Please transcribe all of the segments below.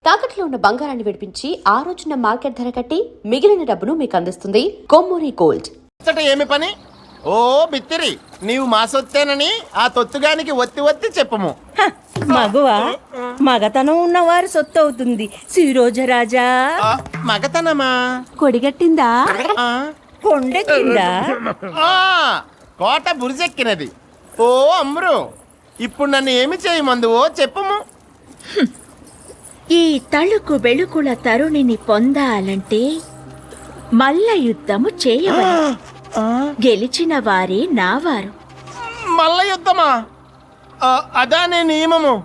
తాకట్లో ఉన్న బంగారాన్ని విడిపించి ఆ రోజున మార్కెట్ ధర కట్టి మిగిలిన డబ్బును మీకు అందిస్తుంది కొమ్మూరి గోల్డ్. ఏమి పని? ఓ బిత్తిరి, నీవు మా సొత్తేనని ఆ తొత్తుగానికి ఒత్తి ఒత్తి చెప్పము. మగువా మగతనం ఉన్నవారు సొత్తు అవుతుంది. శ్రీరోజరాజా మగతనమా? కొడిగట్టిందా? కొండెక్కిందా? కోట బురిజెక్కినది. ఓ అమ్రు, ఇప్పుడు నన్ను ఏమి చేయమందువో చెప్పుము. ఈ తళుకు బెళుకుల తరుణిని పొందాలంటే మల్ల యుద్ధము చేయవాలి. గెలిచిన వారే నావారు. మల్ల యుద్ధమా? అదానే నియమము.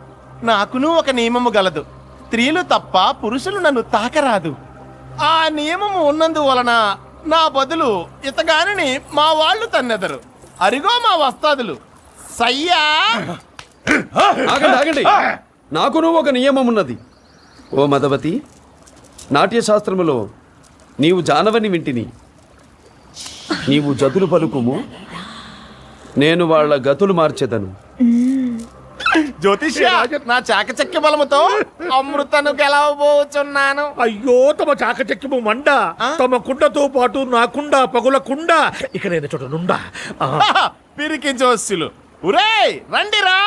నాకును ఒక నియమము గలదు. స్త్రీలు తప్ప పురుషులు నన్ను తాకరాదు. ఆ నియమము ఉన్నందువలన నా బదులు ఇతగానిని మా వాళ్ళు తన్నెదరు. అరిగో మా వస్తాదులు. సయ్యా ఆగండి. నాకును ఒక నియమం ఉన్నది. ఓ మదవతి, నాట్యశాస్త్రములో నీవు జానవని వింటిని. నీవు జతులు పలుకుము, నేను వాళ్ళ గతులు మార్చెదను. జ్యోతిష్య, నా చాకచక్య బలముతో అమృతను గెలవబోచున్నాను. అయ్యో, తమ చాకచక్యము మండ, తమ కుండతో పాటు నా కుండ పగులకుండ. ఇక నేను చోట నుండా పిరికి జోస్యులు. ఉరేయ్ రండిరా.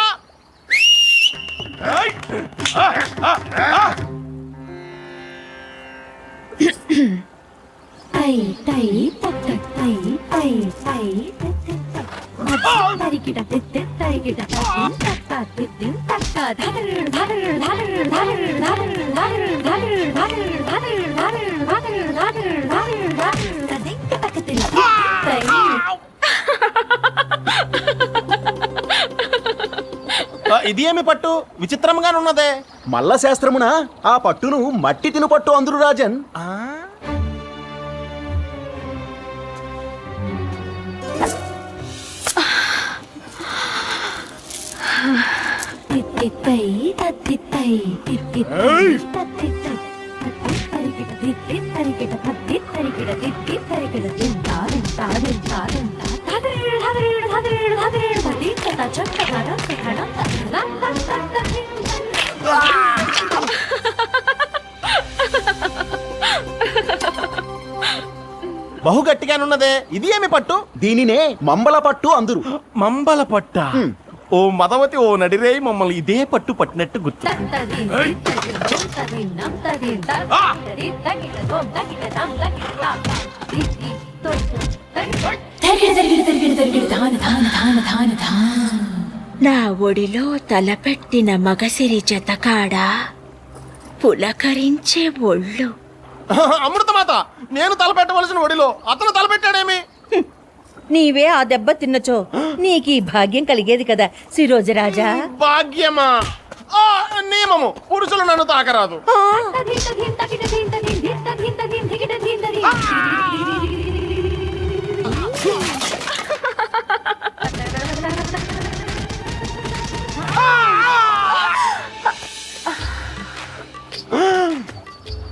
ఇది ఏమి పట్టు విచిత్రంగానున్నదే? మల్ల శాస్త్రమున ఆ పట్టును మట్టి తిను పట్టు అందురు రాజన్. బహు గట్టిగానున్నదే. ఇది ఏమి పట్టు? దీనినే మంబల పట్టు అందురు. మంబల పట్ట? ఓ మదవతి, ఓ నడిరేయి, మమ్మల్ని ఇదే పట్టు పట్టినట్టు గుర్తు. నా ఒడిలో తలపెట్టిన మగసిరి జతకాడ పులకరించే ఒళ్ళు. అమృతమాత, నేను తలపెట్టవలసిన ఒడిలో అతను తలపెట్టాడేమి? నీవే ఆ దెబ్బ తిన్నచో నీకీ భాగ్యం కలిగేది కదా శ్రీరోజరాజా. భాగ్యమా? నియమము, పురుషులు నన్ను తాకరాదు.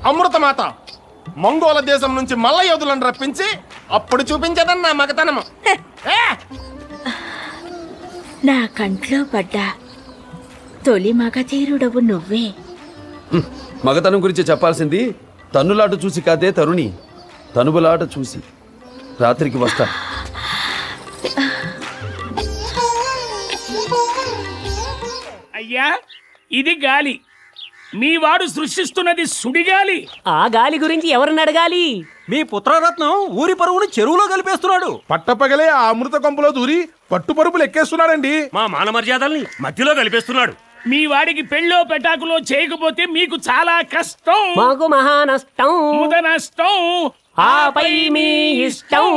అమృతమాత, మంగోల దేశం నుంచి మల్ల యోధులను రప్పించి అప్పుడు చూపించదని నా మగతనము. నా కంట్లో పడ్డా తొలి మగధీరుడవు నువ్వే. మగతనం గురించి చెప్పాల్సింది తన్నులాట చూసి కాదే తరుణి, తనుబులాట చూసి. రాత్రికి వస్తా. అయ్యా, ఇది గాలి. మీ వాడు సృష్టిస్తున్నది సుడిగాలి. ఆ గాలి గురించి ఎవరిని అడగాలి? మీ పుత్రరత్నం ఊరి పరువును చెరువులో కలిపేస్తున్నాడు. పట్టపగలే ఆ అమృత కొంపలో దూరి పట్టు పరుపులు ఎక్కేస్తున్నాడండి. మా మాన మర్యాదల్ని మధ్యలో కలిపేస్తున్నాడు. మీ వాడికి పెళ్ళో పెటాకులో చేయకపోతే మీకు చాలా కష్టం, మాకు మహా నష్టం, ముద నష్టం. ఆపై మీ ఇష్టం.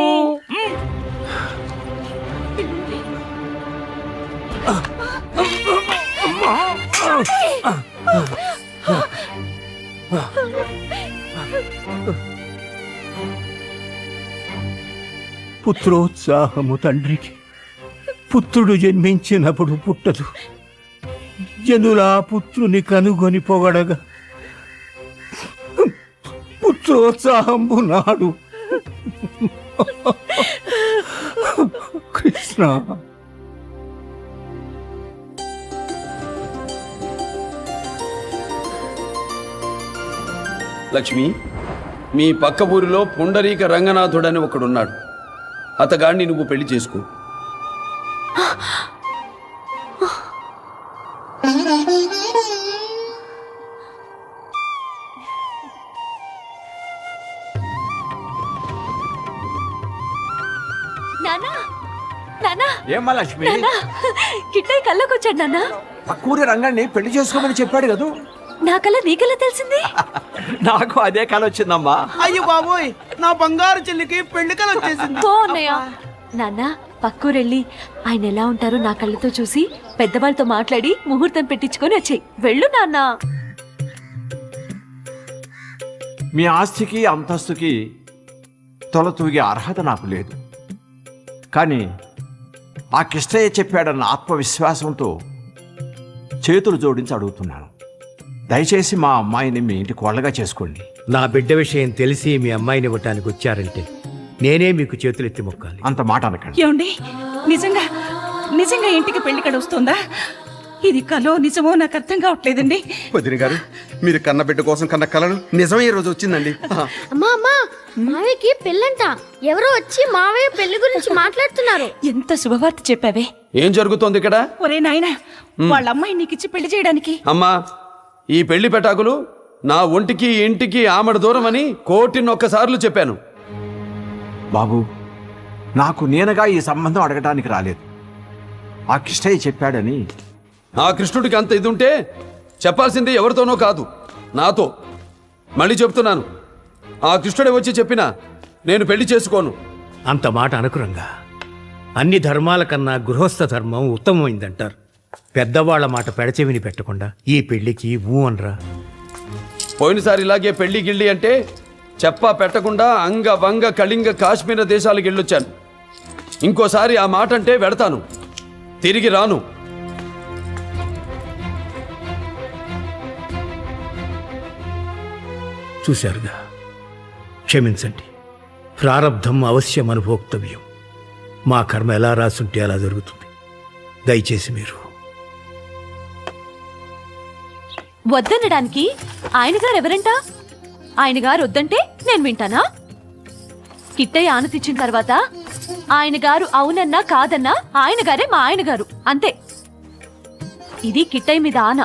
పుత్రోత్సాహము తండ్రికి పుత్రుడు జన్మించినప్పుడు పుట్టదు. జనులా పుత్రుని కనుగొని పొగడగా పుత్రోత్సాహంబు నాడు. కృష్ణ, లక్ష్మి, మీ పక్క ఊరిలో పుండరీక రంగనాథుడని ఒకడున్నాడు. అతగాడిని నువ్వు పెళ్లి చేసుకో. నానా నానా ఏమ్మా లక్ష్మి, నానా కిట్టయ్య కళ్ళకొచ్చాడు నాన్నా. పక్కూరి రంగాన్ని పెళ్లి చేసుకోమని చెప్పాడు కదూ. నా కళ్ళ నీకెలా తెలిసింది? నాకు అదే కాలం వచ్చిందమ్మా. అయ్యో బాబోయ్, నా బంగారు చెల్లికి పెళ్లి కల వచ్చేసింది. పో అన్నయ్య. నాన్న పక్కూరెళ్ళి ఆయన ఎలా ఉంటారో నా కళ్ళతో చూసి పెద్దవాళ్ళతో మాట్లాడి ముహూర్తం పెట్టించుకొని వచ్చాయి. వెళ్ళు నాన్న. మీ ఆస్తికి అంతస్తుకి తొలతూగే అర్హత నాకు లేదు, కానీ ఆ కిష్టయ్య చెప్పాడన్న ఆత్మవిశ్వాసంతో చేతులు జోడించి అడుగుతున్నాను. దయచేసి మా అమ్మాయిని మీ ఇంటి కోళ్ళగా చేసుకోండి. నా బిడ్డ విషయం తెలిసి మీ అమ్మాయిని ఇవ్వటానికి వచ్చారంటే నేనే మీకు చేతులెత్తి మొక్కాలి. అంత మాట అనకండి. ఏమండి, నిజంగా నిజంగా ఇంటికి పెళ్లి కడ వస్తుందా? ఇది కలో నిజమో నాకు అర్థం కావట్లేదండి. వదిన గారు, మీరు కన్న బిడ్డ కోసం కన్న కలను నిజమే ఈ రోజు వచ్చిందండి. అమ్మా అమ్మా, మావయ్యకి పెళ్ళంట. ఎవరో వచ్చి మావయ్య పెళ్లి గురించి మాట్లాడుతున్నారు. ఎంత శుభవార్త చెప్పావే. ఏం జరుగుతోంది ఇక్కడ? ఒరే నాయనా, వాళ్ళ అమ్మాయి నీకిచ్చి పెళ్లి చేయడానికి. అమ్మా, ఈ పెళ్లి పెటాకులు నా ఒంటికి ఇంటికి ఆమడ దూరం అని కోటిన్నొక్కసార్లు చెప్పాను. బాబు, నాకు నేనగా ఈ సంబంధం అడగటానికి రాలేదు. ఆ కిష్టయ్య చెప్పాడని. ఆ కృష్ణుడికి అంత ఇది ఉంటే చెప్పాల్సింది ఎవరితోనో కాదు, నాతో. మళ్ళీ చెప్తున్నాను, ఆ కృష్ణుడే వచ్చి చెప్పినా నేను పెళ్లి చేసుకోను. అంత మాట అనుకురంగా. అన్ని ధర్మాల కన్నా గృహస్థ ధర్మం ఉత్తమమైందంటారు. పెద్దవాళ్ల మాట పెడచెవిని పెట్టకుండా ఈ పెళ్లికి ఊ అనరా. పోయినసారి ఇలాగే పెళ్లి గిళ్ళి అంటే చెప్పా పెట్టకుండా అంగ వంగ కళింగ కాశ్మీర దేశాలకు వెళ్ళొచ్చాను. ఇంకోసారి ఆ మాట అంటే వెడతాను, తిరిగి రాను. చూశారుగా, క్షమించండి. ప్రారబ్ధం అవశ్యం అనుభోక్తవ్యం. మా కర్మ ఎలా రాసుంటే అలా జరుగుతుంది. దయచేసి మీరు వద్దనడానికి ఆయన గారు ఎవరంట? ఆయన గారు వద్దంటే నేను వింటానా? కిట్టయ్య ఆనతిచ్చిన తర్వాత ఆయన గారు అవునన్నా కాదన్నా ఆయన గారే మా ఆయన గారు, అంతే. ఇది కిట్టయ్య మీద ఆన.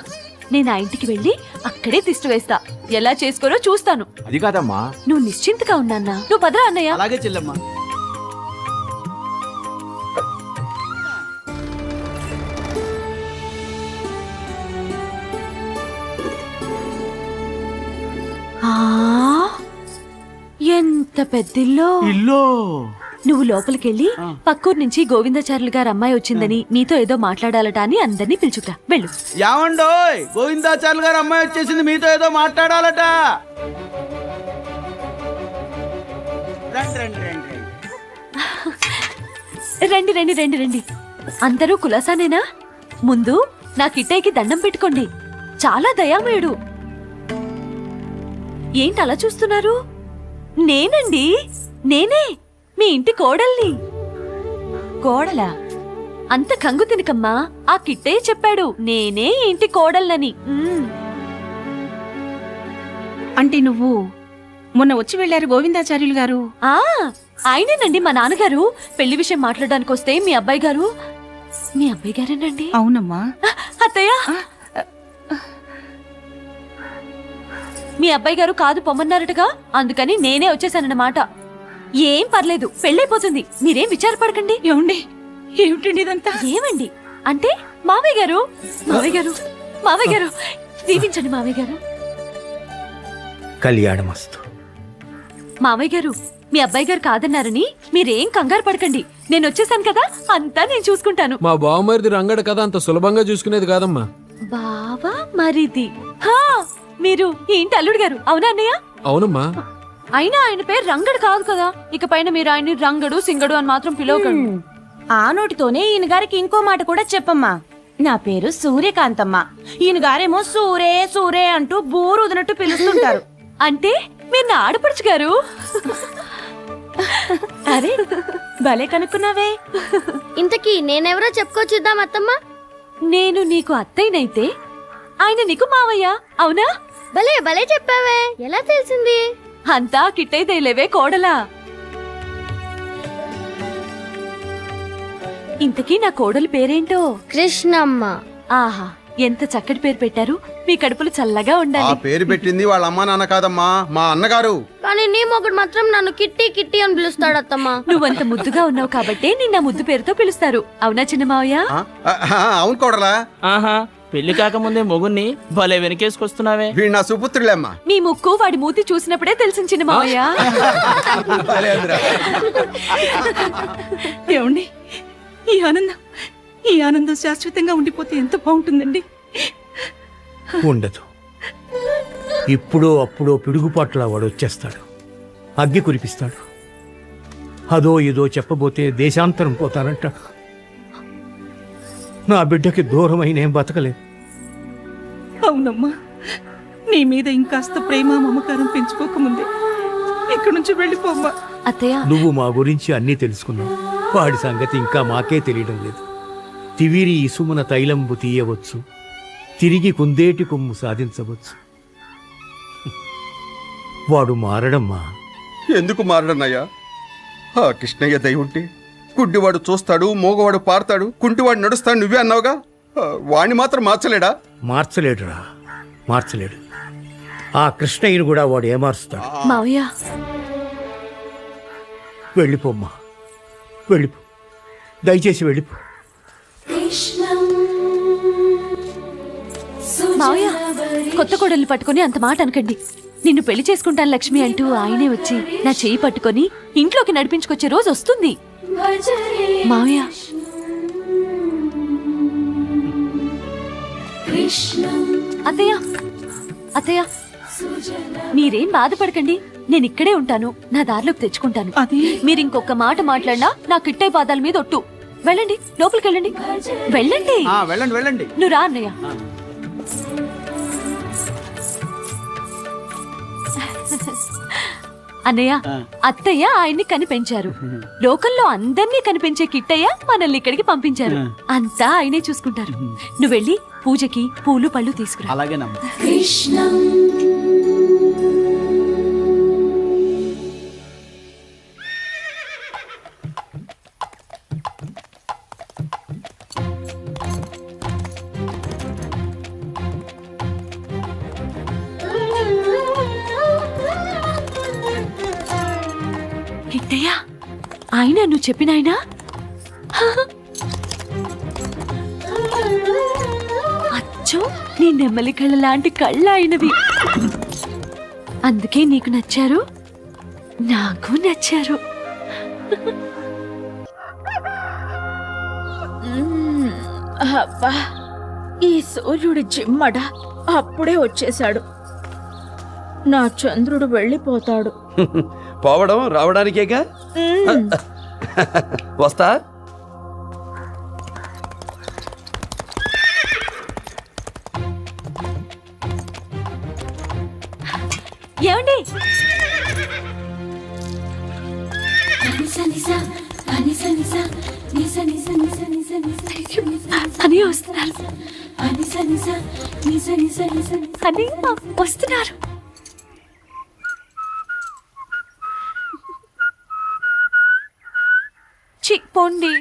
నేను ఆ ఇంటికి వెళ్ళి అక్కడే తిష్టు వేస్తా. ఎలా చేసుకోరో చూస్తాను. అది కాదమ్మా. నువ్వు నిశ్చింతగా ఉన్నాన్నా. నువ్వు పదరా అన్నయ్య. అలాగే చెల్లెమ్మా. ఎంత పెద్దిల్లో ఇల్లు. నువ్వు లోపలికెళ్ళి పక్కూరు నుంచి గోవిందాచార్యులు గారు అమ్మాయి వచ్చిందని నీతో ఏదో మాట్లాడాలట అని అందరినీ పిలుచుకురా. వెళ్ళు. యావండోయ్, గోవిందాచార్యులు గారు అమ్మాయి వచ్చేసింది, మీతో ఏదో మాట్లాడాలట. రండి రండి రండి రండి రండి రండి రండి. అందరూ కులాసానేనా? ముందు నా కిట్టయ్యకి దండం పెట్టుకోండి. చాలా దయామయుడు. ఏంటి అలా చూస్తున్నారు? నేనండి, నేనే మీ ఇంటి కోడల్ని. కోడలా? అంత కంగు తినకమ్మా. ఆ కిట్టయ్య చెప్పాడు నేనే ఈ ఇంటి కోడల్నని. అంటే నువ్వు మొన్న వచ్చి వెళ్ళారు గోవిందాచార్యులు గారు? ఆ ఆయనేనండి మా నాన్నగారు. పెళ్లి విషయం మాట్లాడడానికి వస్తే మీ అబ్బాయి గారు. మీ అబ్బాయి గారేనండి? అవునమ్మా. అత్తయ్య, మీ అబ్బాయి గారు కాదు పొమ్మన్నారటగా, అందుకని నేనే వచ్చేసానన్నమాట. ఏం పర్లేదు, పెళ్ళైపోతుంది. మీరేం విచారపడకండి. ఏమండి, ఏమిటండి ఇదంతా? ఏమండి అంటే మావయ్య గారు, మావయ్య గారు, మావయ్య గారు దీవించండి. మావయ్య గారు, కళ్యాణమస్తు. మావయ్య గారు, మీ అబ్బాయి గారు కాదన్నారని మీరేం కంగారు పడకండి. నేను వచ్చేసాను కదా, అంతా నేను చూసుకుంటాను. మా బావమరిది రంగడు కదా, అంత సులభంగా చూసుకునేది కాదమ్మా. బావా మరిది? హా, మీరు ఈ ఇంటి అల్లుడు గారు అవునా అన్నయ్య? అవునమ్మా. అయినా ఆయన పేరు రంగడు కాదు కదా. ఇక పైన మీరు ఆయన్ని రంగడు సింగడు అని మాత్రం పిలవకండి. ఆ నోటితోనే ఈయన గారికి ఇంకో మాట కూడా చెప్పమ్మా. నా పేరు సూర్యకాంతమ్మ. ఈయన గారేమో సూరే సూరే అంటూ బోరు వదినట్టు పిలుస్తుంటారు. అంటే మీరు నా ఆడపడుచు గారు. అరే భలే కనుక్కున్నావే. ఇంతకీ నేనెవరో చెప్పుకోవచ్చుద్దాం అత్తమ్మ. నేను నీకు అత్తయ్యనైతే ఆయన నీకు మావయ్య, అవునా? భలే భలే చెప్పావే, ఎలా తెలిసింది? అంతా కిట్టయితే లేవే కోడలా. ఇంతకీ నా కోడలు పేరేంటో? కృష్ణమ్మ. ఆహా, ఎంత చక్కటి పేరు పెట్టారు. మీ కడుపులు చల్లగా ఆ ఉండాలి. పేరు పెట్టింది వాళ్ళ అమ్మా నాన్న కాదమ్మా, మా అన్నగారు. కానీ నీ మొగుడు మాత్రం నన్ను కిట్టి కిట్టి అని పిలుస్తాడు అత్తమ్మా. నువ్వంత ముద్దుగా ఉన్నావు కాబట్టే నిన్న ముద్దు పేరుతో పిలుస్తారు. అవునా చిన్న మావయ్య? అవును కోడలా. ఆహా, పెళ్లి కాకముందే మొగుణ్ణి భలే వెనకేసుకొస్తున్నావే. వీడు నా సుపుత్రులేమ్మా. మీ ముక్కు వాడి మూతి చూసినప్పుడే తెలిసిన చిన్న మావయ్య. ఏమండి, ఈ ఆనందం శాశ్వతంగా ఉండిపోతే ఎంత బాగుంటుందండి. ఉండదు. ఇప్పుడో అప్పుడో పిడుగుపాట్లా వాడు వచ్చేస్తాడు, అగ్గి కురిపిస్తాడు. అదో ఇదో చెప్పబోతే దేశాంతరం పోతానంటాడు. నా బిడ్డకి దూరమైనేం బతకలేదు. అవునమ్మా, నీ మీద ఇంకాస్త ప్రేమ మమకారం పెంచుకోకముందే ఇక్కడి నుంచి వెళ్ళిపోమ్మా. అత్తయ్య, నువ్వు మా గురించి అన్నీ తెలుసుకున్నావు. వాడి సంగతి ఇంకా మాకే తెలియడం లేదు. తివిరి ఇసుమున తైలంబు తీయవచ్చు, తిరిగి కుందేటి కొమ్ము సాధించవచ్చు. వాడు మారడమ్మా. ఎందుకు మారడన్నయ్యా? ఆ కృష్ణయ్య దయ ఉంటే గుడ్డివాడు చూస్తాడు, మోగవాడు పారుతాడు, కుంటివాడు నడుస్తాడు నువ్వే అన్నావుగా. వాణ్ణి మాత్రం మార్చలేడా? మార్చలేడురా, మార్చలేడు. ఆ కృష్ణయ్యను కూడా వాడు ఏమారుస్తాడు. మావయ్య, వెళ్ళిపోమ్మా, వెళ్ళిపో, దయచేసి వెళ్ళిపో. మావయ్య, కొత్త కోడల్ని పట్టుకొని అంత మాట అనకండి. నిన్ను పెళ్లి చేసుకుంటాను లక్ష్మి అంటూ ఆయనే వచ్చి నా చెయ్యి పట్టుకొని ఇంట్లోకి నడిపించుకొచ్చే రోజు వస్తుంది. మావయ్య, అత్తయ్య, అత్తయ్య, మీరేం బాధపడకండి. నేను ఇక్కడే ఉంటాను, నా దారిలోకి తెచ్చుకుంటాను. మీరు ఇంకొక మాట మాట్లాడినా నా కిట్టయ్య పాదాల మీద ఒట్టు. వెళ్ళండి, లోపలికి వెళ్ళండి. వెళ్ళండి. వెళ్ళండి వెళ్ళండి. నువ్వు రా అన్నయ్య. అన్నయ్య, అత్తయ్య ఆయన్ని కనిపెంచారు. లోకల్లో అందరినీ కనిపించే కిట్టయ్య మనల్ని ఇక్కడికి పంపించారు. అంతా ఆయనే చూసుకుంటారు. నువ్వు వెళ్ళి పూజకి పూలు పళ్ళు తీసుకురా. అలాగేనమ్మా. కిట్టయ్య, ఆయన నువ్వు చెప్పిన ఆయన? అచ్చో నీ నెమ్మలి కళ్ళ లాంటి కళ్ళ అయినవి. అందుకే నీకు నచ్చారు, నాకు నచ్చారు. అబ్బా, ఈ సూర్యుడి జిమ్మడ అప్పుడే వచ్చేశాడు. నా చంద్రుడు వెళ్ళిపోతాడు. పోవడం రావడానికేగా. వస్తా. ఏమండి? అని వస్తున్నారు. అని వస్తున్నారు. పోండి,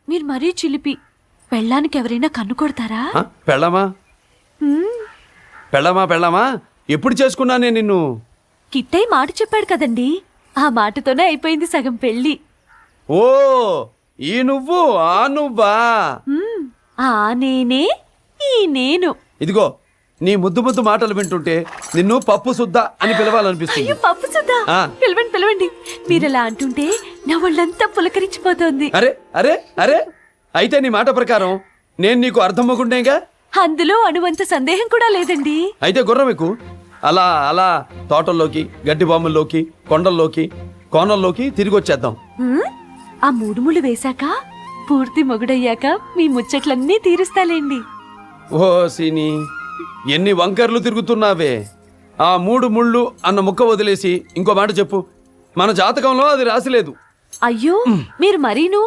మీరు మరీ చిలిపి. పెళ్ళానికి ఎవరైనా కన్ను కొడతారా? పెళ్ళామా పెళ్ళామా పెళ్ళామా ఎప్పుడు చేసుకున్నానే నిన్ను? కిట్టయ్య మాట చెప్పాడు కదండి, ఆ మాటతోనే అయిపోయింది సగం పెళ్ళి. ఓ, ఈ నువ్వు ఆ నువ్వా? ఆ నేనే ఈ నేను. ఇదిగో, నీ ముద్దు ముద్దు మాటలు వింటుంటే నిన్ను పప్పు సుద్ద అని పిలవాలనిపిస్తుంది. అయ్యో, పప్పు సుద్దా? పిలవండి పిలవండి. మీరలా అంటుంటే నా ఒళ్ళంతా పులకరించిపోతోంది. అరే అరే అరే, అయితే నీ మాట ప్రకారం నేను నీకు అర్థమవుకుంటేగా? అందులో అణువంత సందేహం కూడా లేదండి. అయితే గుర్రం ఎక్కు. అలా అలా తోటల్లోకి, గడ్డి బాముల్లోకి, కొండల్లోకి, కోనల్లోకి తిరిగి వచ్చేద్దాం. ఆ మూడు ముళ్ళు వేశాక, పూర్తి మొగుడయ్యాక మీ ముచ్చట్లన్నీ తీరుస్తాలేండి. ఓ సీని, ఎన్ని వంకర్లు తిరుగుతున్నావే. ఆ మూడు ముళ్ళు అన్న ముక్క వదిలేసి ఇంకో మాట చెప్పు. మన జాతకంలో అది రాసిలేదు. అయ్యో, మీరు మరీను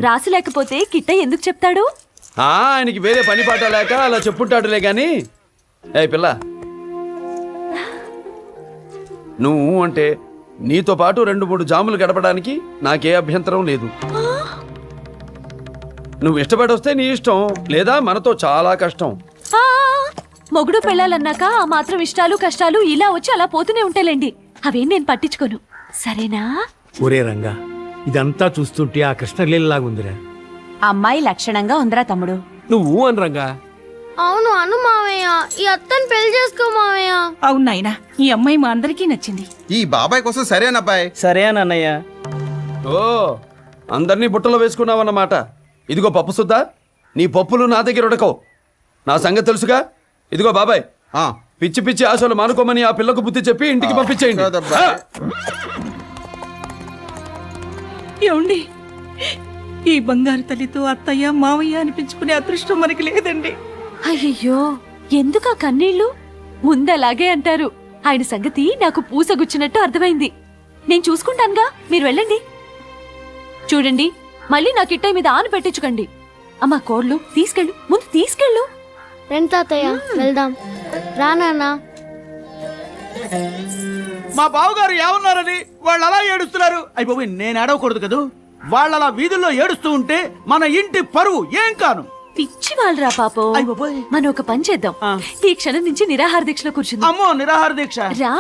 రాసి లేకపోతే కిట్ట ఎందుకు చెప్తాడు? ఆయనకి వేరే పని పాట లేక అలా చెప్పుంటాడులే గాని ఏ పిల్ల, నువ్వు అంటే నీతో పాటు 2-3 జాములు గడపడానికి నాకే అభ్యంతరం లేదు. నువ్వు ఇష్టపడి వస్తే నీ ఇష్టం, లేదా మనతో చాలా కష్టం. ఆ, మొగుడు పెళ్ళాలన్నాక ఆ మాత్రం ఇష్టాలు కష్టాలు ఇలా వచ్చి అలా పోతూనే ఉంటాయిలేండి. అవేం నేను పట్టించుకోను, సరేనా? ఒరే రంగా, ఇదంతా చూస్తుంటే ఆ కృష్ణలీలలాగుందిరా. అమ్మాయి లక్షణంగా ఉందిరా తమ్ముడు. నువ్వు అని రంగా. అవును అను మావయ్య, ఈ అత్తని పెళ్లి చేసుకో మావయ్య. అవును నాయనా, ఈ అమ్మాయి మా అందరికీ నచ్చింది. ఈ బాబాయ్ కోసం సరేనబ్బాయ్. సరే అన్నయ్య. ఓ, అందరినీ బుట్టలో వేసుకున్నావన్నమాట. ఇదిగో పప్పు సుద్దా, నీ పప్పులు నా దగ్గర ఉడకవు. నా సంగతి తెలుసుగా. ఇదిగో బాబాయ్, పిచ్చి పిచ్చి ఆశలు మానుకోమని ఆ పిల్లకు బుద్ధి చెప్పి ఇంటికి పంపించేయండి. ఏమండి, ఈ బంగారు తల్లితో అత్తయ్య మావయ్య అనిపించుకునే అదృష్టం మనకి లేదండి. అయ్యయ్యో, ఎందుకా కన్నీళ్లు? ముందలాగే అంటారు. ఆయన సంగతి నాకు పూసగుచ్చినట్టు అర్థమైంది. నేను చూసుకుంటానుగా, మీరు వెళ్ళండి. చూడండి, మళ్ళీ నా కిట్టై మీద ఆను పెట్టించుకోండి. అమ్మా కోడ్లు, తీసుకెళ్ళు, ముందు తీసుకెళ్ళు. రండి తాతయ్య వెళ్దాం. రా నాన్న. మా బావగారు ఏమన్నారని వాళ్ళు అలా ఏడుస్తున్నారు. అయిపోయి నేను ఏడవకూడదు కదూ. వాళ్ళు అలా వీధుల్లో ఏడుస్తూ ఉంటే మన ఇంటి పరువు ఏం కాను. పిచ్చి వాళ్ళరా పాపం. మనం ఒక పని చేద్దాం. ఈ క్షణం నుంచి నిరాహార దీక్షలో కూర్చుందాం. అమ్మో, నిరాహార దీక్ష రా.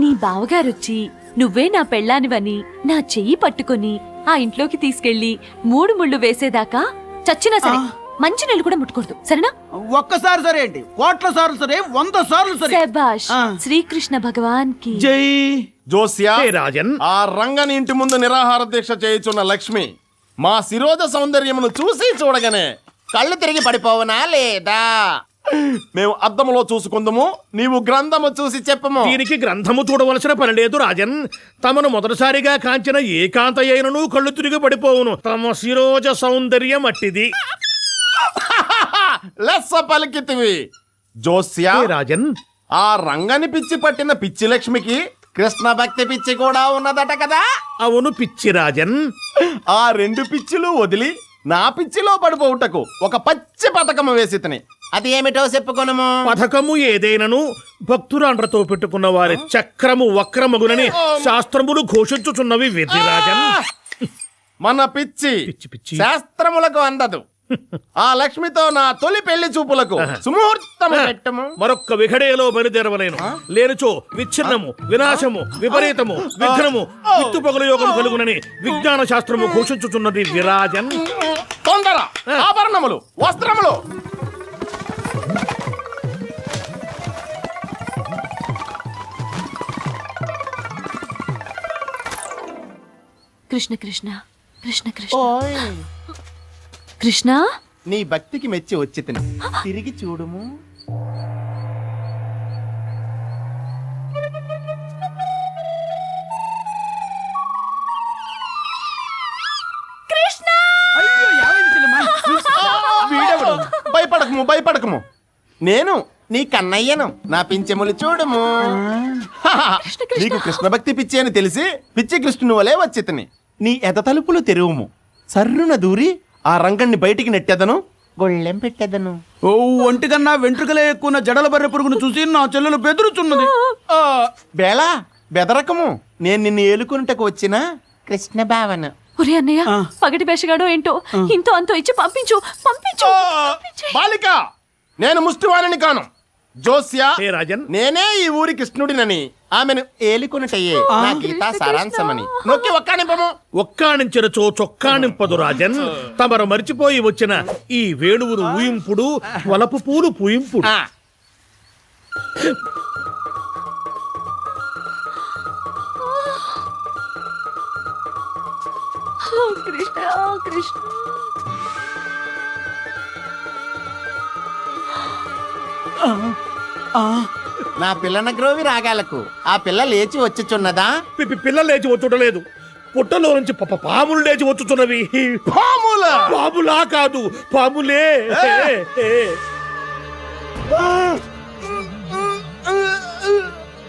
నీ బావగారొచ్చి నువ్వే నా పెళ్ళానివని నా చెయ్యి పట్టుకొని ఆ ఇంట్లోకి తీసుకెళ్లి 3 ముళ్ళు వేసేదాకా చచ్చినా సరే మంచి నీళ్ళు కూడా ముట్టుకూడదు, సరేనా? ఒక్కసారి సరే ఏంటి, 1,000 సార్లు సరే, 100 సార్లు సరే. శభాష్. శ్రీకృష్ణ భగవాన్ కి జై. జోస్యా, రాజన్, ఆ రంగని ఇంటి ముందు నిరాహార దీక్ష చేయుచున్న లక్ష్మి మా శిరోజ సౌందర్యమును చూసి చూడగానే కళ్ళు తిరిగి పడిపోవనా లేదా? మేము అద్దములో చూసుకుందాము, నీవు గ్రంథము చూసి చెప్పము. దీనికి గ్రంథము చూడవలసిన పని లేదు రాజన్. తమను మొదటిసారిగా కాంచిన ఏకాంత అయినను కళ్ళు తిరిగి పడిపోవును. తమ శిరోజ సౌందర్యం అట్టిది. లెస్స పలికితివి జోస్యా. రాజన్, ఆ రంగని పిచ్చి పట్టిన పిచ్చి లక్ష్మికి కృష్ణ భక్తి పిచ్చి కూడా ఉన్నదట కదా? అవును పిచ్చి రాజన్. ఆ 2 పిచ్చిలు వదిలి నా పిచ్చిలో పడిపోవుటకు ఒక పచ్చి పథకము వేసి తిని, అది ఏమిటో చెప్పుకొనము. పథకము ఏదైనను భక్తురాండ్రతో పెట్టుకున్న వారి చక్రము వక్రమగునని శాస్త్రములు ఘోషించుచున్నవి విధి రాజన్. మన పిచ్చి శాస్త్రములకు అందదు. ఆ లక్ష్మితో నా తొలి పెళ్లి చూపులకు సుముహూర్తము పెట్టము. మరొక్క విఘడేలో బయలుదేరవలేను. లేనిచో విచ్ఛిన్నము, వినాశము, విపరీతము, విఘ్నము, విత్తు పగుల యోగము కలుగునని విజ్ఞాన శాస్త్రము ఘోషించుచున్నది విరాజన్. తొందర, ఆభరణములు, వస్త్రములు. కృష్ణ కృష్ణ కృష్ణ కృష్ణ కృష్ణ. నీ భక్తికి మెచ్చి వచ్చి తిని తిరిగి చూడుము. భయపడకము, భయపడకము. నేను నీ కన్నయ్యను. నా పింఛములు చూడుము. నీకు కృష్ణ భక్తి పిచ్చి అని తెలిసి పిచ్చి కృష్ణుని వలే వచ్చి నీ ఎద తలుపులు తెరువుము. సర్రున దూరి ఆ రంగణ్ణి బయటికి నెట్టెదను, గొళ్ళెం పెట్టెదను. ఓ, ఒంటి కన్నా వెంట్రుకలే ఎక్కువ జడల బర్రె పురుగును చూసి నా చెల్లెలు బెదురుచున్నది. బేలా బెదరకము. నేను నిన్ను ఏలుకున్నటకు వచ్చిన కృష్ణ భావన. ఒరే అన్నయ్య, పగటి బెషగాడో ఏంటో ఇంతో అంతో ఇచ్చి పంపించు, పంపించు. బాలిక, నేను ముష్టివాణిని కాను. జోస్యా, రాజన్, నేనే ఈ ఊరి కృష్ణుడినని ఆమెను ఏలుకున్నటయ్యే నా గీతా సారాంశమని నొక్కి ఒక్కానింపము. ఒక్కానించరచో చొక్కానింపదు రాజన్. తమరు మరిచిపోయి వచ్చిన ఈ వేణువును ఊయింపుడు, వలపు పూలు పూయింపుడు. కృష్ణ కృష్ణ. నా పిల్లన గ్రోవి రాగాలకు ఆ పిల్ల లేచి వచ్చుచున్నదా? పిల్ల లేచి వచ్చుటలేదు. పుట్టలో నుంచి పాములు లేచి వచ్చుతున్నవి. పాములా కాదు, పాములే.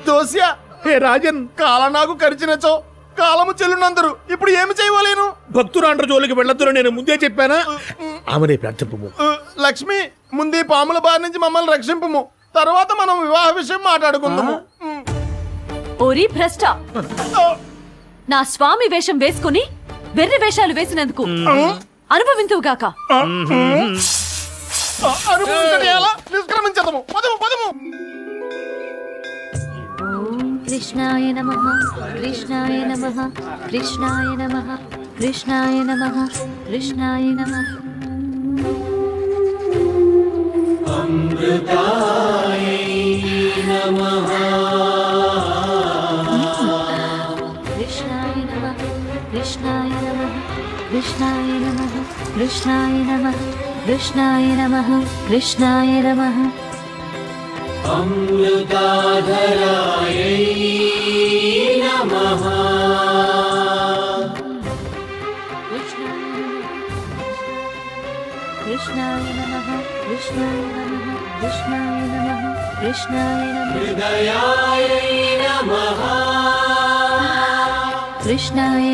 దోస్యా, హే రాజన్, కాల నాకు కరిచినచో కాలము చెల్లునందరు. ఇప్పుడు ఏమి చేయవలేను? భక్తురాండ్ర జోలికి వెళ్ళొద్దురు నేను ముందే చెప్పానా? ఆమెనే ప్రార్థింపు. లక్ష్మి, ముందు ఈ పాముల బారి నుంచి మమ్మల్ని రక్షింపుము, తర్వాత మనం వివాహ విషయం మాట్లాడుకుందాము. ఓరి భ్రష్ట, నా స్వామి వేషం వేసుకుని వెర్రి వేషాలు వేసినందుకు అనుభవింతువుగాక. అనుభవించడం ఎలా? నిష్క్రమించదము. పదము పదము. కృష్ణాయ నమః కృష్ణాయ నమః కృష్ణాయ నమః కృష్ణాయ నమః కృష్ణాయ నమః. కృష్ణాయ నమః కృష్ణాయ నమః కృష్ణాయ నమః కృష్ణాయ నమః కృష్ణాయ నమః కృష్ణాయ నమః. కృష్ణాయ నమః కృష్ణాయ నమః కృష్ణాయ నమః కృష్ణాయ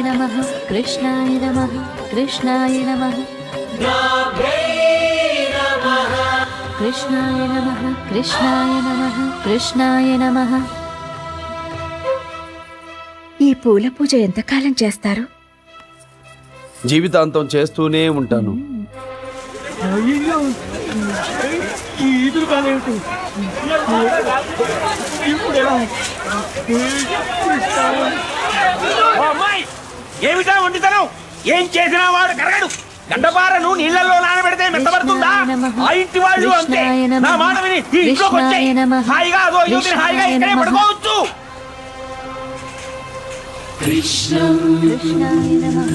నమః కృష్ణాయ నమః కృష్ణాయ నమః కృష్ణాయ నమః కృష్ణాయ నమః కృష్ణాయ నమః కృష్ణాయ నమః. ఈ పూల పూజ ఎంతకాలం చేస్తారు? జీవితాంతం చేస్తూనే ఉంటాను. ఏమిటా వండితనం? ఏం చేసినా వాడు కరగడు. గండపారను నీళ్ళల్లో నానబెడితే మెత్తబడుతుందా? ఆ ఇంటి వాళ్ళు అంతే. నా మాట విని ఈ ఇంట్లోకి వచ్చేయ్. హాయిగా అదో యువతిని హాయిగా ఇక్కడే పడుకోవచ్చు. కృష్ణాయ నమః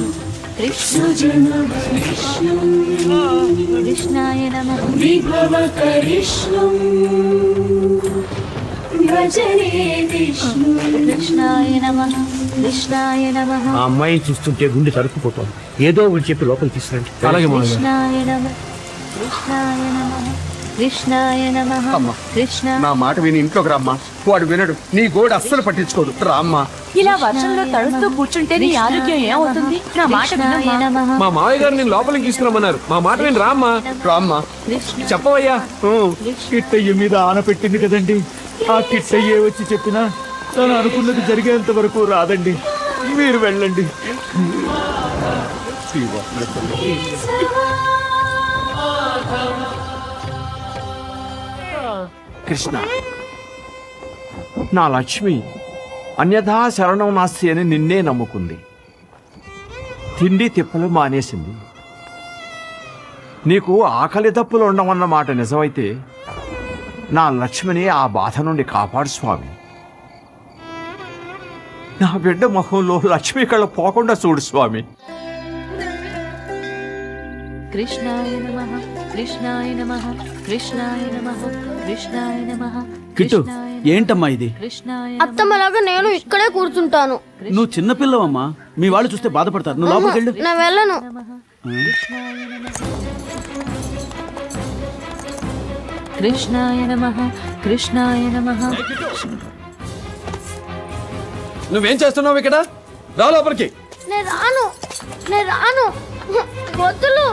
కృష్ణాయ నమః కృష్ణాయ నమః కృష్ణాయ నమః. ఆ అమ్మాయిని చూస్తుంటే గుండె తరుక్కుపోతుంది. ఏదో ఒకటి చెప్పి లోపలికి తీసుకురండి. కృష్ణాయ నమః కృష్ణాయ నమః కృష్ణాయ నమః కృష్ణ. నా మాట విని ఇంట్లోకి రమ్మా. వాడు వినడు. నీ గోడు అస్సలు పట్టించుకోడు. రామ్మా. ఇలా వర్షంలో తడుస్తూ కూర్చుంటే నీ ఆరోగ్యం ఏమవుతుంది? నా మాట కృష్ణాయ వినమ్మా. నమః మా మావయ్య గారు నేను లోపలికి తీసుకురమ్మన్నారు. మా మాట విని రామ్మా. రామ్మా. కృష్ణ. చెప్పవయ్యా. కిట్టయ్య మీద ఆన పెట్టింది కదండి. ఆ కిట్టయ్యే వచ్చి చెప్పినా తను అనుకున్నది జరిగేంత వరకు రాదండి. మీరు వెళ్ళండి. కృష్ణ, నా లక్ష్మి అన్యథా శరణం నాస్తి అని నిన్నే నమ్ముకుంది. తిండి తిప్పలు మానేసింది. నీకు ఆకలి దప్పులు ఉండవన్న మాట నిజమైతే నా లక్ష్మిని ఆ బాధ నుండి కాపాడు స్వామి. నా బిడ్డ మొహంలో లక్ష్మి కళ్ళ పోకుండా చూడు స్వామి. కృష్ణాయ నమః కృష్ణాయ నమః కృష్ణాయ నమః కృష్ణాయ నమః. కిట్టు, ఏంటమ్మా ఇది? కృష్ణాయ అత్తమ్మలాగా నేను ఇక్కడే కూర్చుంటాను. నువ్వు చిన్నపిల్లవమ్మా. మీ వాళ్ళు చూస్తే బాధపడతారు. నువ్వు లోపలికి వెళ్ళు. నేను వెళ్ళను. కృష్ణాయ నమః కృష్ణాయ నమః. నువ్వేం చేస్తున్నావు ఇక్కడ? రా లోపలికి. నేను రాను. వద్దులు.